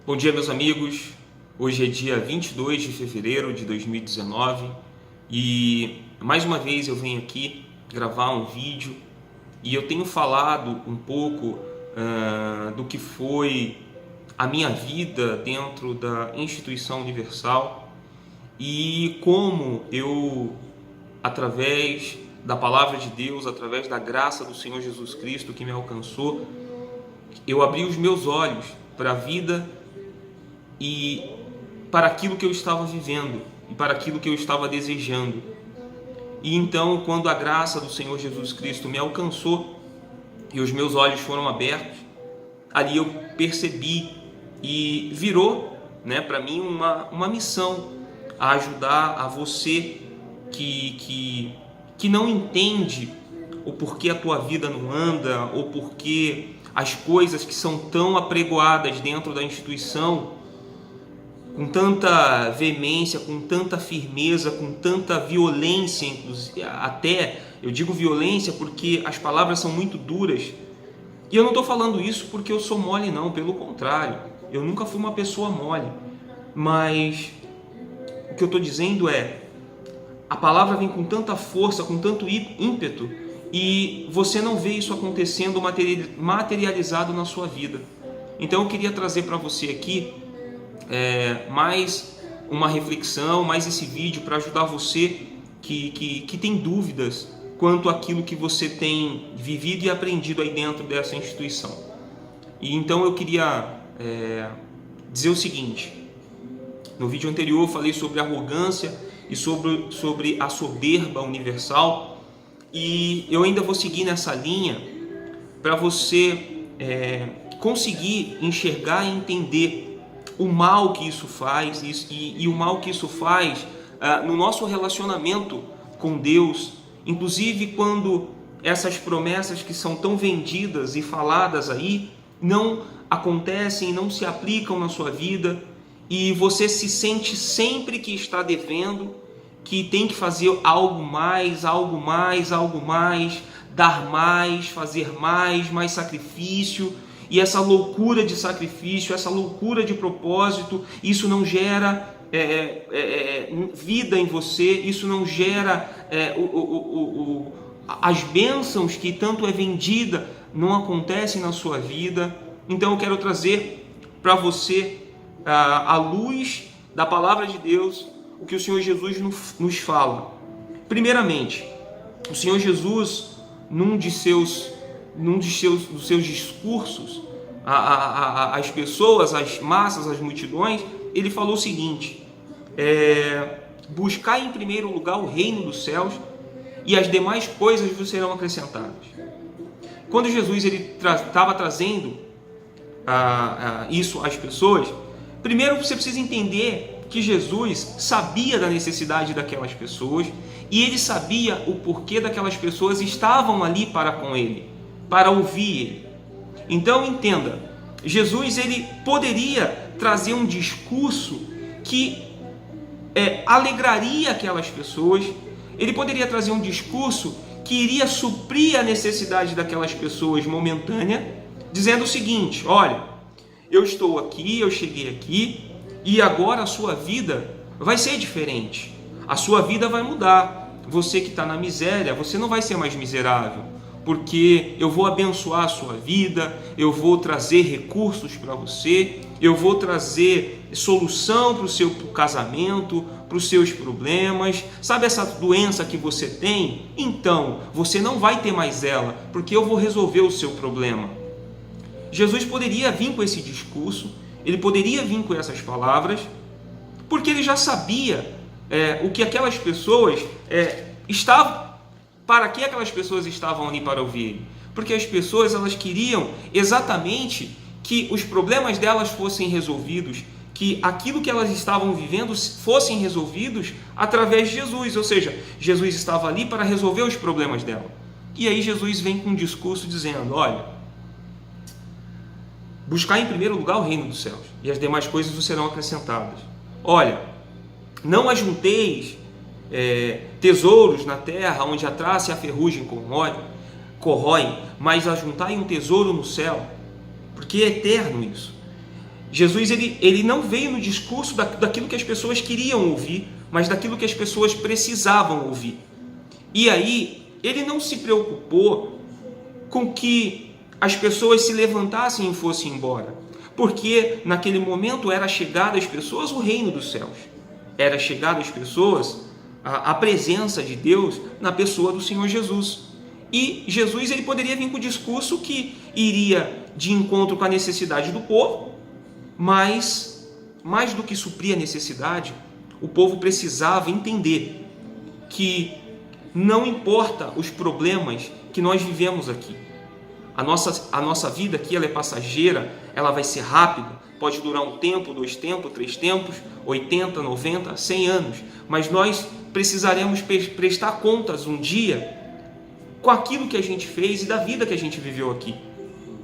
Bom dia, meus amigos. Hoje é dia 22 de fevereiro de 2019 e mais uma vez eu venho aqui gravar um vídeo e eu tenho falado um pouco do que foi a minha vida dentro da instituição universal e como eu, através da palavra de Deus, através da graça do Senhor Jesus Cristo que me alcançou, eu abri os meus olhos para a vida e para aquilo que eu estava vivendo e para aquilo que eu estava desejando. E então, quando a graça do Senhor Jesus Cristo me alcançou e os meus olhos foram abertos, ali eu percebi e virou, para mim uma missão a ajudar a você que não entende o porquê a tua vida não anda, ou porquê as coisas que são tão apregoadas dentro da instituição com tanta veemência, com tanta firmeza, com tanta violência, inclusive, até eu digo violência porque as palavras são muito duras. E eu não estou falando isso porque eu sou mole, não, pelo contrário, eu nunca fui uma pessoa mole, mas o que eu estou dizendo é, a palavra vem com tanta força, com tanto ímpeto, e você não vê isso acontecendo materializado na sua vida. Então eu queria trazer para você aqui mais uma reflexão, mais esse vídeo para ajudar você que tem dúvidas quanto àquilo que você tem vivido e aprendido aí dentro dessa instituição. E então eu queria dizer o seguinte: no vídeo anterior eu falei sobre arrogância e sobre a soberba universal, e eu ainda vou seguir nessa linha para você conseguir enxergar e entender o mal que isso faz e o mal que isso faz no nosso relacionamento com Deus, inclusive quando essas promessas que são tão vendidas e faladas aí não acontecem, não se aplicam na sua vida, e você se sente sempre que está devendo, que tem que fazer algo mais, dar mais, fazer mais sacrifício. E essa loucura de sacrifício, essa loucura de propósito, isso não gera vida em você, isso não gera as bênçãos que tanto é vendida, não acontecem na sua vida. Então eu quero trazer para você, à luz da palavra de Deus, o que o Senhor Jesus nos fala. Primeiramente, o Senhor Jesus, num dos seus discursos às pessoas, às massas, às multidões, ele falou o seguinte: buscai em primeiro lugar o reino dos céus e as demais coisas vos serão acrescentadas. Quando Jesus estava trazendo isso às pessoas, primeiro você precisa entender que Jesus sabia da necessidade daquelas pessoas e ele sabia o porquê daquelas pessoas estavam ali para com ele, para ouvir ele. Então entenda, Jesus ele poderia trazer um discurso que alegraria aquelas pessoas, ele poderia trazer um discurso que iria suprir a necessidade daquelas pessoas momentânea, dizendo o seguinte: olha, eu estou aqui, eu cheguei aqui, e agora a sua vida vai ser diferente, a sua vida vai mudar. Você que está na miséria, você não vai ser mais miserável, porque eu vou abençoar a sua vida, eu vou trazer recursos para você, eu vou trazer solução para o seu casamento, para os seus problemas. Sabe essa doença que você tem? Então, você não vai ter mais ela, porque eu vou resolver o seu problema. Jesus poderia vir com esse discurso, ele poderia vir com essas palavras, porque ele já sabia o que aquelas pessoas estavam, para que aquelas pessoas estavam ali para ouvir ele. Porque as pessoas elas queriam exatamente que os problemas delas fossem resolvidos, que aquilo que elas estavam vivendo fossem resolvidos através de Jesus, ou seja, Jesus estava ali para resolver os problemas dela. E aí Jesus vem com um discurso dizendo: olha, buscar em primeiro lugar o reino dos céus e as demais coisas vos serão acrescentadas. Olha, não ajunteis tesouros na terra, onde a traça e a ferrugem corroem, mas ajuntai um tesouro no céu, porque é eterno isso. Jesus ele não veio no discurso daquilo que as pessoas queriam ouvir, mas daquilo que as pessoas precisavam ouvir. E aí, ele não se preocupou com que as pessoas se levantassem e fossem embora, porque naquele momento era chegado às pessoas o reino dos céus, era chegado às pessoas a presença de Deus na pessoa do Senhor Jesus. E Jesus ele poderia vir com o discurso que iria de encontro com a necessidade do povo, mas mais do que suprir a necessidade, o povo precisava entender que não importa os problemas que nós vivemos aqui. A nossa vida aqui ela é passageira, ela vai ser rápida, pode durar um tempo, 2 tempos, 3 tempos, 80, 90, 100 anos, mas nós precisaremos prestar contas um dia com aquilo que a gente fez e da vida que a gente viveu aqui.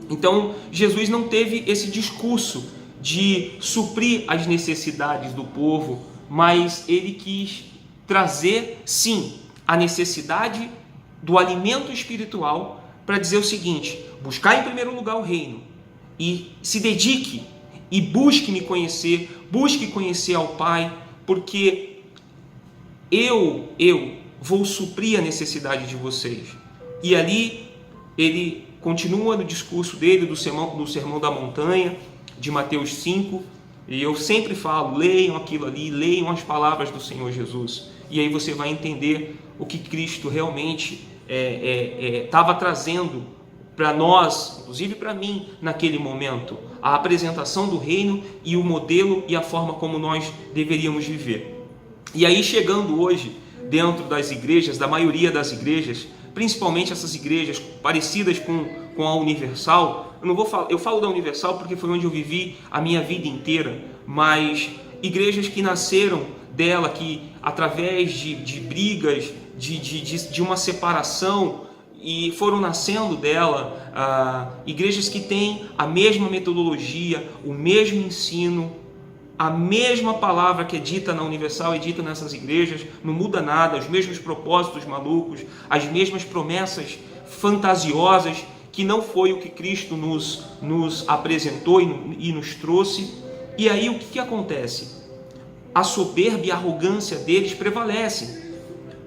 Então, Jesus não teve esse discurso de suprir as necessidades do povo, mas ele quis trazer, sim, a necessidade do alimento espiritual para dizer o seguinte: buscar em primeiro lugar o reino e se dedique e busque me conhecer, busque conhecer ao Pai, porque eu vou suprir a necessidade de vocês. E ali ele continua no discurso dele do Sermão da Montanha, de Mateus 5, e eu sempre falo, leiam aquilo ali, leiam as palavras do Senhor Jesus, e aí você vai entender o que Cristo realmente estava trazendo para nós, inclusive para mim, naquele momento, a apresentação do reino e o modelo e a forma como nós deveríamos viver. E aí, chegando hoje, dentro das igrejas, da maioria das igrejas, principalmente essas igrejas parecidas com a Universal, eu falo da Universal porque foi onde eu vivi a minha vida inteira, mas igrejas que nasceram dela, que através de brigas, de uma separação, e foram nascendo dela, igrejas que têm a mesma metodologia, o mesmo ensino, a mesma palavra que é dita na Universal é dita nessas igrejas, não muda nada, os mesmos propósitos malucos, as mesmas promessas fantasiosas, que não foi o que Cristo nos apresentou e nos trouxe. E aí o que acontece? A soberba e a arrogância deles prevalecem.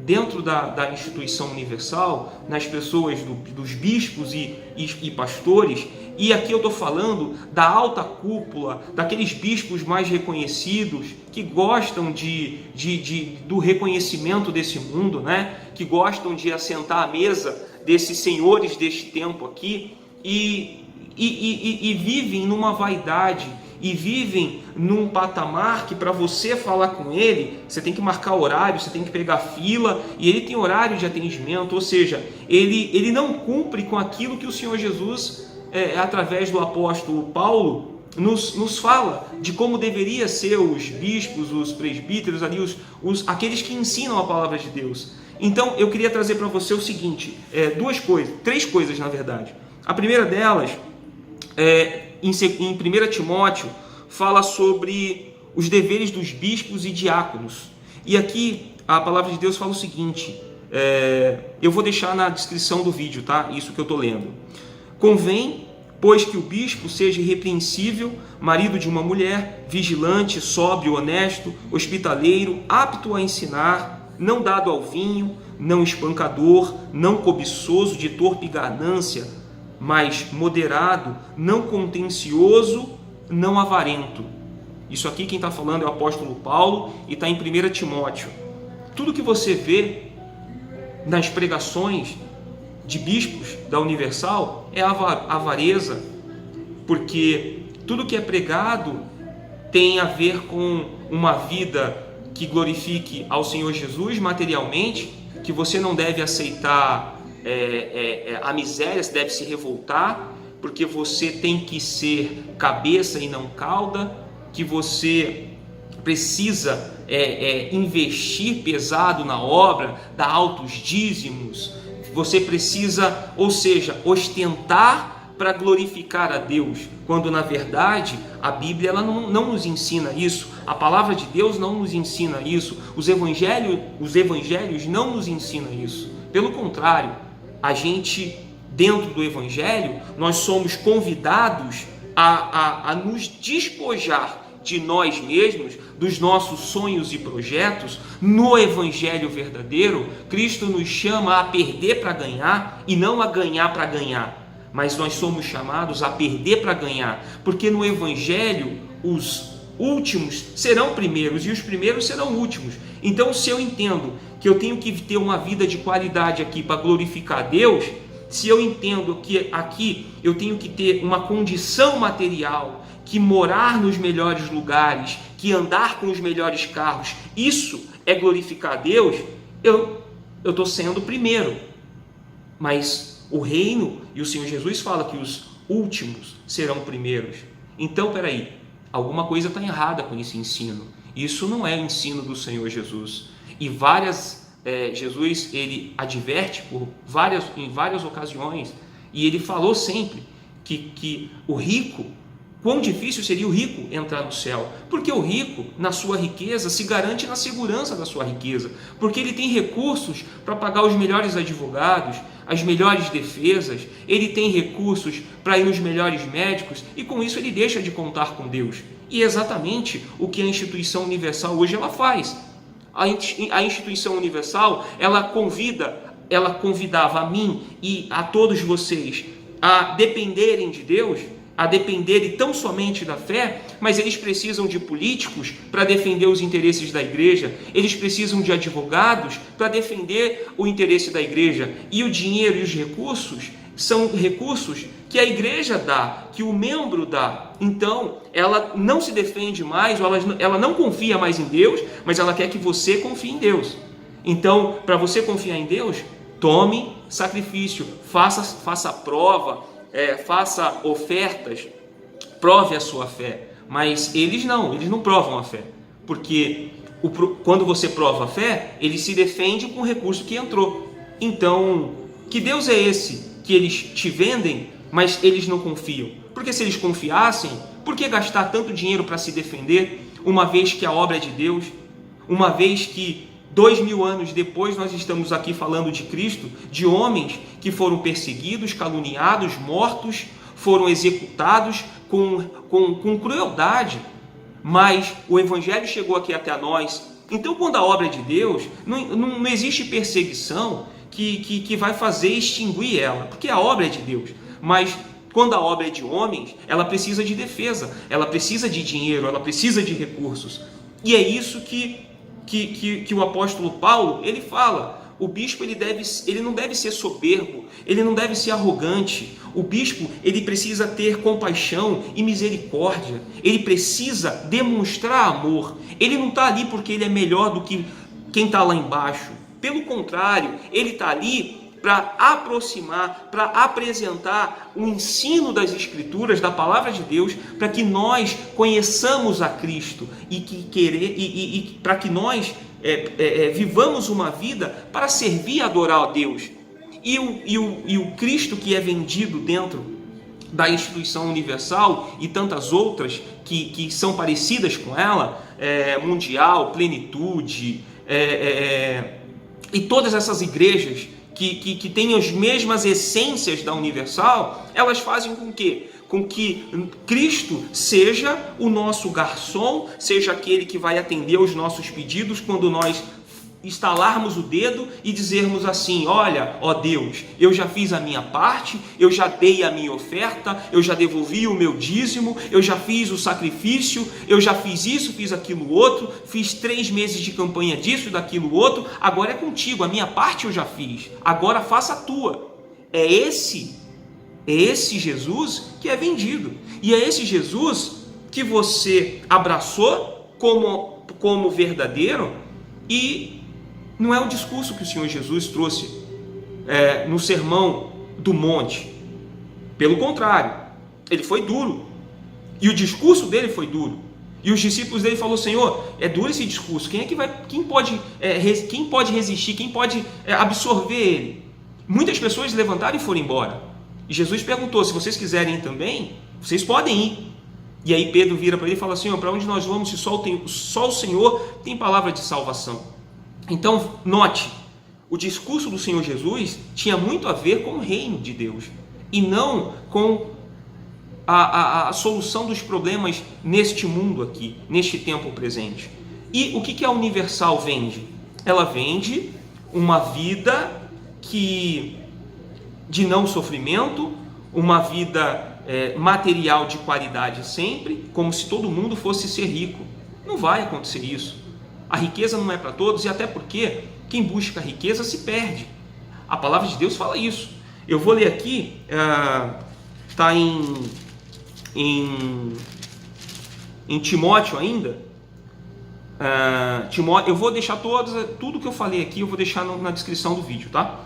Dentro da instituição universal, nas pessoas dos bispos e pastores, e aqui eu estou falando da alta cúpula, daqueles bispos mais reconhecidos, que gostam do reconhecimento desse mundo, né? Que gostam de assentar à mesa desses senhores deste tempo aqui, e vivem numa vaidade, e vivem num patamar que para você falar com ele, você tem que marcar horário, você tem que pegar fila, e ele tem horário de atendimento, ou seja, ele não cumpre com aquilo que o Senhor Jesus, através do apóstolo Paulo, nos fala de como deveria ser os bispos, os presbíteros, ali, aqueles que ensinam a palavra de Deus. Então eu queria trazer para você o seguinte, três coisas na verdade. A primeira delas, em 1 Timóteo, fala sobre os deveres dos bispos e diáconos. E aqui a palavra de Deus fala o seguinte, eu vou deixar na descrição do vídeo, tá? Isso que eu estou lendo. Convém, pois, que o bispo seja irrepreensível, marido de uma mulher, vigilante, sóbrio, honesto, hospitaleiro, apto a ensinar, não dado ao vinho, não espancador, não cobiçoso de torpe ganância, mas moderado, não contencioso, não avarento. Isso aqui quem está falando é o apóstolo Paulo e está em 1 Timóteo. Tudo que você vê nas pregações de bispos da Universal é avareza, porque tudo que é pregado tem a ver com uma vida que glorifique ao Senhor Jesus materialmente, que você não deve aceitar a miséria, você deve se revoltar, porque você tem que ser cabeça e não cauda, que você precisa investir pesado na obra, dar altos dízimos, você precisa, ou seja, ostentar para glorificar a Deus, quando na verdade a Bíblia ela não nos ensina isso, a palavra de Deus não nos ensina isso, os evangelhos não nos ensinam isso. Pelo contrário, a gente, dentro do Evangelho, nós somos convidados a nos despojar de nós mesmos, dos nossos sonhos e projetos. No Evangelho verdadeiro, Cristo nos chama a perder para ganhar e não a ganhar para ganhar. Mas nós somos chamados a perder para ganhar, porque no Evangelho os últimos serão primeiros e os primeiros serão últimos. Então, se eu entendo que eu tenho que ter uma vida de qualidade aqui para glorificar a Deus, se eu entendo que aqui eu tenho que ter uma condição material, que morar nos melhores lugares, que andar com os melhores carros, isso é glorificar a Deus, eu estou sendo primeiro. Mas o reino, e o Senhor Jesus fala que os últimos serão primeiros. Então, peraí, alguma coisa está errada com esse ensino. Isso não é o ensino do Senhor Jesus. E Jesus ele adverte em várias ocasiões, e ele falou sempre que o rico, quão difícil seria o rico entrar no céu, porque o rico, na sua riqueza, se garante na segurança da sua riqueza, porque ele tem recursos para pagar os melhores advogados, as melhores defesas, ele tem recursos para ir nos melhores médicos, e com isso ele deixa de contar com Deus. E é exatamente o que a instituição universal hoje ela faz. A instituição universal, ela convidava a mim e a todos vocês a dependerem de Deus, a dependerem tão somente da fé, mas eles precisam de políticos para defender os interesses da igreja, eles precisam de advogados para defender o interesse da igreja, e o dinheiro e os recursos são recursos que a igreja dá, que o membro dá. Então, ela não se defende mais, ou ela não confia mais em Deus, mas ela quer que você confie em Deus. Então, para você confiar em Deus, tome sacrifício, faça prova, faça ofertas, prove a sua fé. Mas eles não provam a fé, porque quando você prova a fé, ele se defende com o recurso que entrou. Então, que Deus é esse que eles te vendem, mas eles não confiam? Porque se eles confiassem, por que gastar tanto dinheiro para se defender, uma vez que a obra é de Deus, uma vez que 2000 anos depois nós estamos aqui falando de Cristo, de homens que foram perseguidos, caluniados, mortos, foram executados com crueldade, mas o Evangelho chegou aqui até nós. Então, quando a obra é de Deus, não existe perseguição que vai fazer extinguir ela, porque a obra é de Deus. Mas quando a obra é de homens, ela precisa de defesa, ela precisa de dinheiro, ela precisa de recursos. E é isso que o apóstolo Paulo ele fala. O bispo ele não deve ser soberbo, ele não deve ser arrogante. O bispo ele precisa ter compaixão e misericórdia, ele precisa demonstrar amor. Ele não está ali porque ele é melhor do que quem está lá embaixo. Pelo contrário, ele está ali para aproximar, para apresentar o ensino das Escrituras, da Palavra de Deus, para que nós conheçamos a Cristo e para que nós vivamos uma vida para servir e adorar a Deus. E o Cristo que é vendido dentro da instituição universal e tantas outras que são parecidas com ela, mundial, plenitude, e todas essas igrejas que têm as mesmas essências da universal, elas fazem com que Cristo seja o nosso garçom, seja aquele que vai atender os nossos pedidos quando nós estalarmos o dedo e dizermos assim: olha, ó Deus, eu já fiz a minha parte, eu já dei a minha oferta, eu já devolvi o meu dízimo, eu já fiz o sacrifício, eu já fiz isso, fiz aquilo outro, fiz 3 meses de campanha disso e daquilo outro, agora é contigo, a minha parte eu já fiz, agora faça a tua. É esse Jesus que é vendido, e é esse Jesus que você abraçou como verdadeiro. E não é o discurso que o Senhor Jesus trouxe no Sermão do Monte. Pelo contrário, ele foi duro. E o discurso dele foi duro. E os discípulos dele falaram: Senhor, é duro esse discurso. Quem pode resistir? Quem pode absorver ele? Muitas pessoas levantaram e foram embora. E Jesus perguntou: se vocês quiserem ir também, vocês podem ir. E aí Pedro vira para ele e fala: Senhor, para onde nós vamos se só o Senhor tem palavra de salvação? Então, note, o discurso do Senhor Jesus tinha muito a ver com o reino de Deus e não com a solução dos problemas neste mundo aqui, neste tempo presente. E o que a Universal vende? Ela vende uma vida de não sofrimento, uma vida material de qualidade sempre, como se todo mundo fosse ser rico. Não vai acontecer isso. A riqueza não é para todos, e até porque quem busca a riqueza se perde. A palavra de Deus fala isso. Eu vou ler aqui, está em Timóteo ainda. Eu vou deixar tudo que eu falei aqui, eu vou deixar na descrição do vídeo, tá?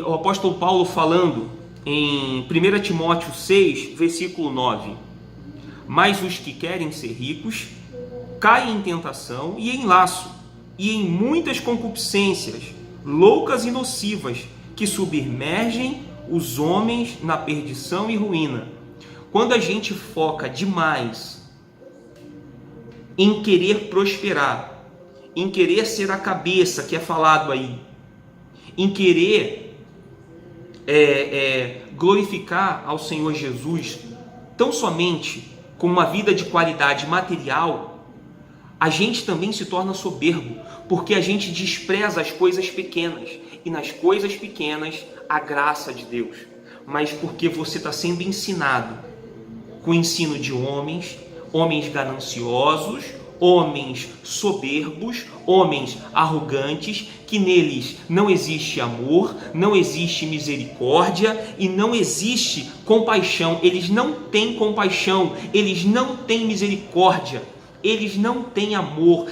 O apóstolo Paulo falando em 1 Timóteo 6, versículo 9: mas os que querem ser ricos caem em tentação e em laço, e em muitas concupiscências loucas e nocivas, que submergem os homens na perdição e ruína. Quando a gente foca demais em querer prosperar, em querer ser a cabeça, que é falado aí, em querer glorificar ao Senhor Jesus tão somente com uma vida de qualidade material, a gente também se torna soberbo, porque a gente despreza as coisas pequenas, e nas coisas pequenas a graça de Deus. Mas porque você está sendo ensinado com o ensino de homens gananciosos, homens soberbos, homens arrogantes, que neles não existe amor, não existe misericórdia e não existe compaixão. Eles não têm compaixão, eles não têm misericórdia, eles não têm amor,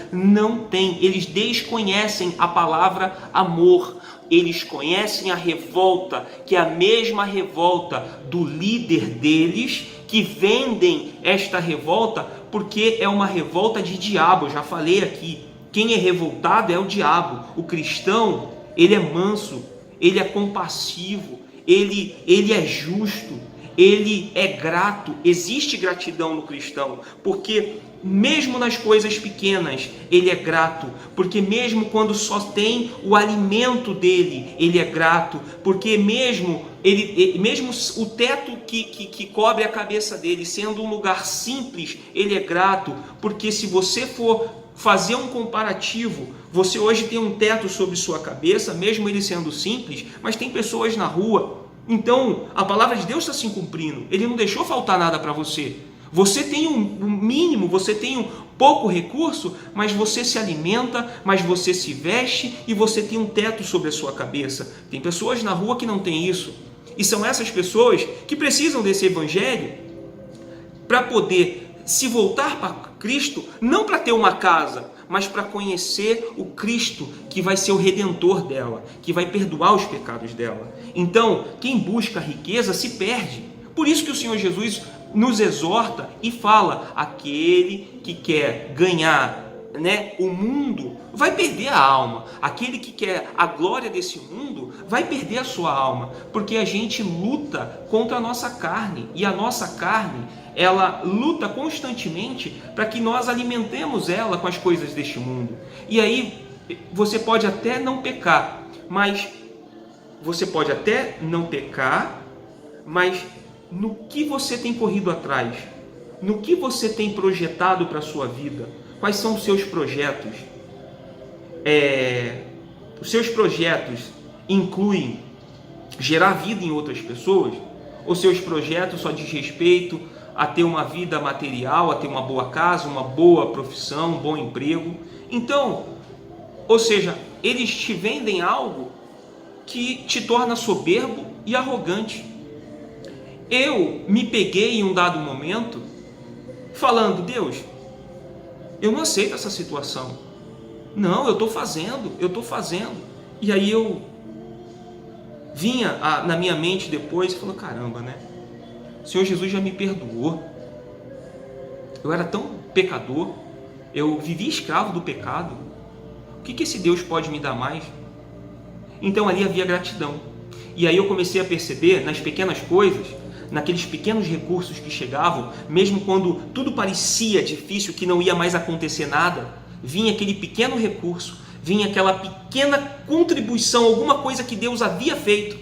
eles desconhecem a palavra amor. Eles conhecem a revolta, que é a mesma revolta do líder deles, que vendem esta revolta porque é uma revolta de diabo. Eu já falei aqui, quem é revoltado é o diabo. O cristão, ele é manso, ele é compassivo, ele é justo, ele é grato. Existe gratidão no cristão, porque mesmo nas coisas pequenas ele é grato, porque mesmo quando só tem o alimento dele, ele é grato, porque mesmo o teto que cobre a cabeça dele sendo um lugar simples, ele é grato, porque se você for fazer um comparativo, você hoje tem um teto sobre sua cabeça, mesmo ele sendo simples, mas tem pessoas na rua. Então a palavra de Deus está se cumprindo, ele não deixou faltar nada para você. Você tem um mínimo, você tem um pouco recurso, mas você se alimenta, mas você se veste e você tem um teto sobre a sua cabeça. Tem pessoas na rua que não têm isso. E são essas pessoas que precisam desse evangelho para poder se voltar para Cristo, não para ter uma casa, mas para conhecer o Cristo que vai ser o redentor dela, que vai perdoar os pecados dela. Então, quem busca a riqueza se perde. Por isso que o Senhor Jesus nos exorta e fala: aquele que quer ganhar, o mundo vai perder a alma. Aquele que quer a glória desse mundo vai perder a sua alma, porque a gente luta contra a nossa carne, e a nossa carne, ela luta constantemente para que nós alimentemos ela com as coisas deste mundo. E aí você pode até não pecar, mas no que você tem corrido atrás? No que você tem projetado para a sua vida? Quais são os seus projetos? Os seus projetos incluem gerar vida em outras pessoas? Ou seus projetos só diz respeito a ter uma vida material, a ter uma boa casa, uma boa profissão, um bom emprego? Então, ou seja, eles te vendem algo que te torna soberbo e arrogante. Eu me peguei em um dado momento falando: Deus, eu não aceito essa situação. Não, eu estou fazendo. E aí eu vinha na minha mente depois e falou: caramba, o Senhor Jesus já me perdoou. Eu era tão pecador, eu vivi escravo do pecado. O que esse Deus pode me dar mais? Então ali havia gratidão. E aí eu comecei a perceber nas pequenas coisas, naqueles pequenos recursos que chegavam, mesmo quando tudo parecia difícil, que não ia mais acontecer nada, vinha aquele pequeno recurso, vinha aquela pequena contribuição, alguma coisa que Deus havia feito.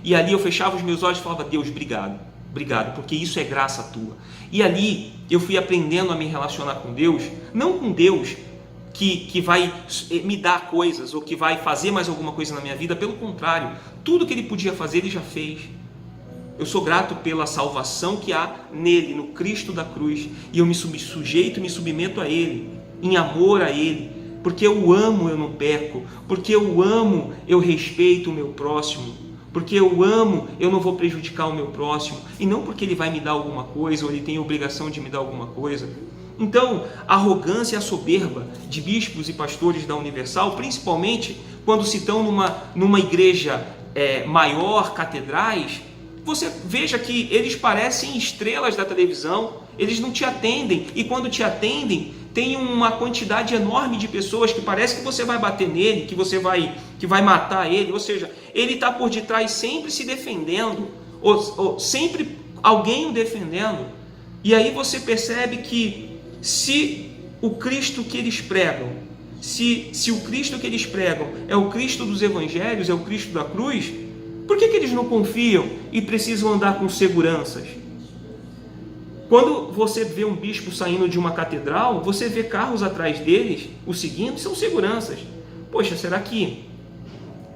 E ali eu fechava os meus olhos e falava: Deus, obrigado, obrigado, porque isso é graça tua. E ali eu fui aprendendo a me relacionar com Deus, não com Deus que vai me dar coisas ou que vai fazer mais alguma coisa na minha vida. Pelo contrário, tudo que Ele podia fazer, Ele já fez. Eu sou grato pela salvação que há nele, no Cristo da cruz, e eu me sujeito, me submeto a Ele, em amor a Ele, porque eu o amo, eu não peco, porque eu o amo, eu respeito o meu próximo, porque eu o amo, eu não vou prejudicar o meu próximo, e não porque Ele vai me dar alguma coisa, ou Ele tem a obrigação de me dar alguma coisa. Então, a arrogância e a soberba de bispos e pastores da Universal, principalmente quando se estão numa igreja maior, catedrais, você veja que eles parecem estrelas da televisão, eles não te atendem, e quando te atendem, tem uma quantidade enorme de pessoas que parece que você vai bater nele, que vai matar ele, ou seja, ele está por detrás sempre se defendendo, ou sempre alguém o defendendo, e aí você percebe que se o Cristo que eles pregam, se o Cristo que eles pregam é o Cristo dos Evangelhos, é o Cristo da cruz, por que eles não confiam e precisam andar com seguranças? Quando você vê um bispo saindo de uma catedral, você vê carros atrás deles, o seguinte, são seguranças. Poxa, será que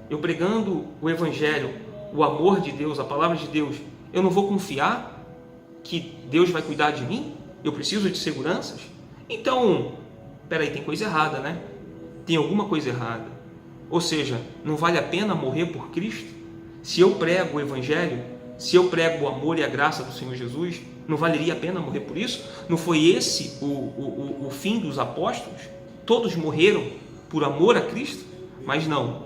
eu pregando o Evangelho, o amor de Deus, a palavra de Deus, eu não vou confiar que Deus vai cuidar de mim? Eu preciso de seguranças? Então, peraí, tem coisa errada, né? Tem alguma coisa errada. Ou seja, não vale a pena morrer por Cristo? Se eu prego o Evangelho, se eu prego o amor e a graça do Senhor Jesus, não valeria a pena morrer por isso? Não foi esse o fim dos apóstolos? Todos morreram por amor a Cristo? Mas não,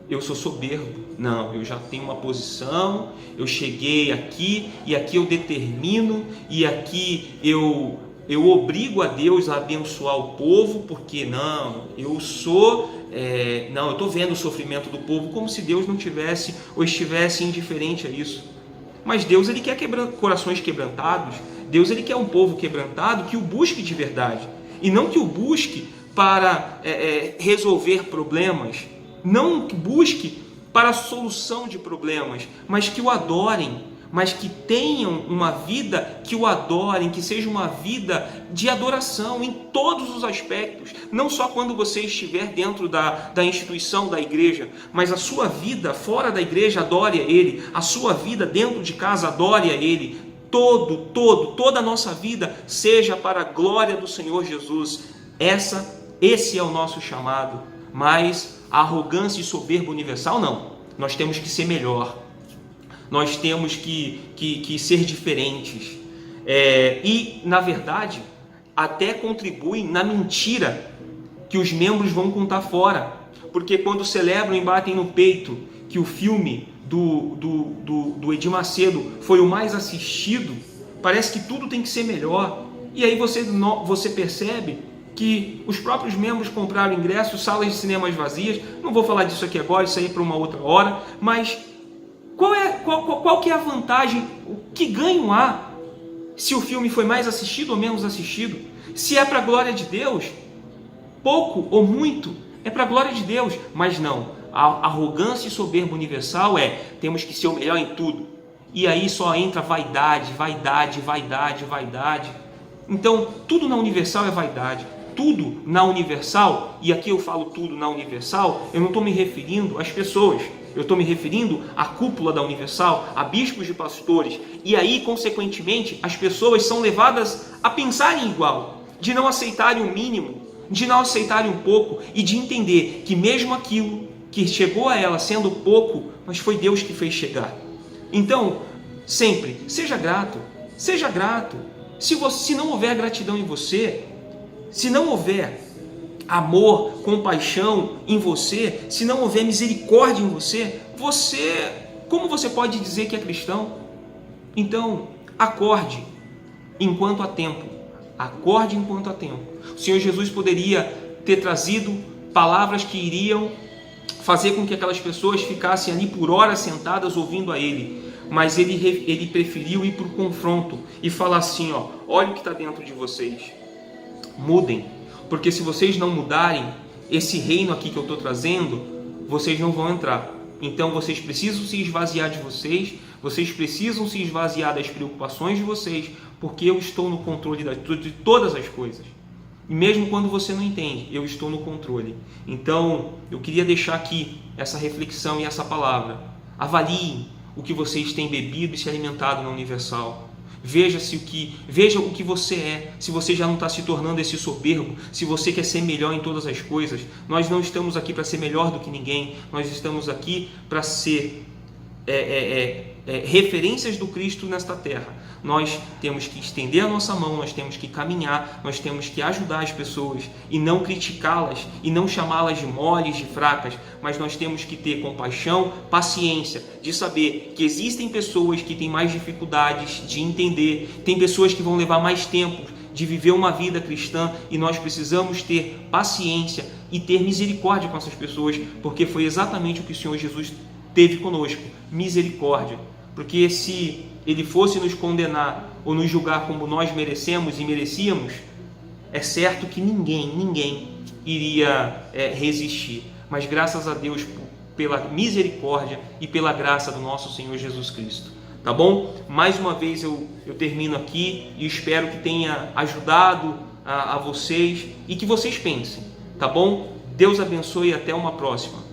eu sou soberbo, não, eu já tenho uma posição, eu cheguei aqui e aqui eu determino e aqui eu obrigo a Deus a abençoar o povo, porque não, eu estou vendo o sofrimento do povo como se Deus não tivesse ou estivesse indiferente a isso. Mas Deus, Ele quer corações quebrantados, Deus, Ele quer um povo quebrantado que o busque de verdade, e não que o busque para resolver problemas, não que busque para a solução de problemas, mas que o adorem, mas que tenham uma vida que o adorem, que seja uma vida de adoração em todos os aspectos, não só quando você estiver dentro da instituição da igreja, mas a sua vida fora da igreja adore a Ele, a sua vida dentro de casa adore a Ele, toda a nossa vida seja para a glória do Senhor Jesus. Esse é o nosso chamado, mas a arrogância e soberba universal não, nós temos que ser melhor. Nós temos que ser diferentes. E, na verdade, até contribuem na mentira que os membros vão contar fora. Porque quando celebram e batem no peito que o filme do Edir Macedo foi o mais assistido, parece que tudo tem que ser melhor. E aí você percebe que os próprios membros compraram ingressos, salas de cinemas vazias. Não vou falar disso aqui agora, isso aí é para uma outra hora, mas qual que é a vantagem, o que ganho há se o filme foi mais assistido ou menos assistido? Se é para a glória de Deus, pouco ou muito, é para a glória de Deus, mas não, a arrogância e soberba universal temos que ser o melhor em tudo, e aí só entra vaidade. Então, tudo na Universal é vaidade, tudo na Universal, e aqui eu falo tudo na Universal, eu não estou me referindo às pessoas, eu estou me referindo à cúpula da Universal, a bispos e pastores, e aí, consequentemente, as pessoas são levadas a pensarem igual, de não aceitarem o mínimo, de não aceitarem um pouco, e de entender que mesmo aquilo que chegou a ela sendo pouco, mas foi Deus que fez chegar. Então, sempre, seja grato. Se não houver gratidão em você, se não houver amor, compaixão em você, se não houver misericórdia em você, como você pode dizer que é cristão? Então, acorde enquanto há tempo. Acorde enquanto há tempo. O Senhor Jesus poderia ter trazido palavras que iriam fazer com que aquelas pessoas ficassem ali por horas sentadas ouvindo a Ele, mas ele preferiu ir para o confronto e falar assim, olha o que está dentro de vocês, mudem, porque se vocês não mudarem, esse reino aqui que eu estou trazendo, vocês não vão entrar. Então vocês precisam se esvaziar de vocês precisam se esvaziar das preocupações de vocês, porque eu estou no controle de todas as coisas. E mesmo quando você não entende, eu estou no controle. Então, eu queria deixar aqui essa reflexão e essa palavra. Avaliem o que vocês têm bebido e se alimentado na Universal. Veja o que você é, se você já não está se tornando esse soberbo, se você quer ser melhor em todas as coisas. Nós não estamos aqui para ser melhor do que ninguém, nós estamos aqui para ser referências do Cristo nesta terra. Nós temos que estender a nossa mão, nós temos que caminhar, nós temos que ajudar as pessoas e não criticá-las e não chamá-las de moles, de fracas, mas nós temos que ter compaixão, paciência, de saber que existem pessoas que têm mais dificuldades de entender, tem pessoas que vão levar mais tempo de viver uma vida cristã e nós precisamos ter paciência e ter misericórdia com essas pessoas, porque foi exatamente o que o Senhor Jesus teve conosco, misericórdia. Porque se Ele fosse nos condenar ou nos julgar como nós merecemos e merecíamos, é certo que ninguém iria resistir. Mas graças a Deus pela misericórdia e pela graça do nosso Senhor Jesus Cristo. Tá bom? Mais uma vez eu termino aqui e espero que tenha ajudado a vocês e que vocês pensem. Tá bom? Deus abençoe e até uma próxima.